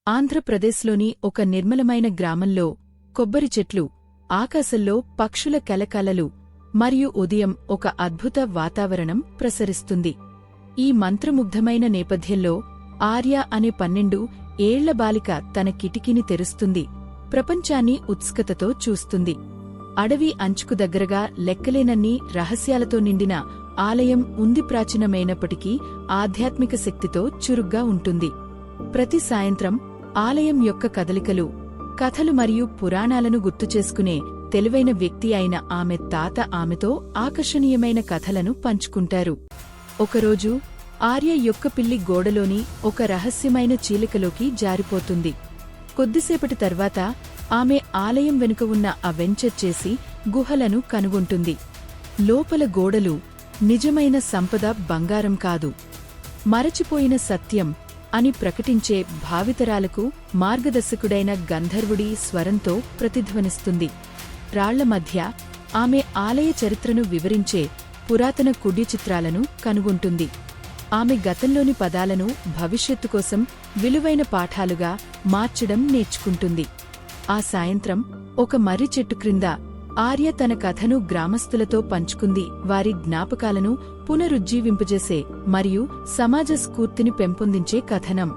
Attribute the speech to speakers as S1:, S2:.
S1: ఆంధ్రప్రదేశ్లోని ఒక నిర్మలమైన గ్రామంలో కొబ్బరి చెట్లు, ఆకాశంలో పక్షుల కలకలలు మరియు ఉదయం ఒక అద్భుత వాతావరణం ప్రసరిస్తుంది. ఈ మంత్రముగ్ధమైన నేపథ్యంలో ఆర్య అనే 12 ఏళ్ల బాలిక తన కిటికీని తెరుస్తుంది. ప్రపంచాన్ని ఉత్సుకతతో చూస్తుంది. అడవి అంచుకు దగ్గరగా లెక్కలేనన్ని రహస్యాలతో నిండిన ఆలయం ఉంది. ప్రాచీనమైనప్పటికీ ఆధ్యాత్మిక శక్తితో చురుగ్గా ఉంటుంది. ప్రతి సాయంత్రం ఆలయం యొక్క కదలికలు, కథలు మరియు పురాణాలను గుర్తుచేసుకునే తెలివైన వ్యక్తి అయిన ఆమె తాత ఆమెతో ఆకర్షణీయమైన కథలను పంచుకుంటారు. ఒకరోజు ఆర్య యొక్క పిల్లి గోడలోని ఒక రహస్యమైన చీలికలోకి జారిపోతుంది. కొద్దిసేపటి తర్వాత ఆమె ఆలయం వెనుక ఉన్న ఆ వెంచర్ చేసి గుహలను కనుగొంటుంది. లోపల గోడలు నిజమైన సంపద బంగారం కాదు, మరచిపోయిన సత్యం అని ప్రకటించే భావితరాలకు మార్గదర్శకుడైన గంధర్వుడి స్వరంతో ప్రతిధ్వనిస్తుంది. రాళ్ల మధ్య ఆమె ఆలయ చరిత్రను వివరించే పురాతన కుడ్య చిత్రాలను కనుగొంటుంది. ఆమె గతంలోని పదాలను భవిష్యత్తు కోసం విలువైన పాఠాలుగా మార్చడం నేర్చుకుంటుంది. ఆ సాయంత్రం ఒక మర్రి చెట్టు క్రింద ఆర్య తన కథను గ్రామస్తులతో పంచుకుంది. వారి జ్ఞాపకాలను పునరుజ్జీవింపజేసే మరియు సమాజ స్ఫూర్తిని పెంపొందించే కథనం.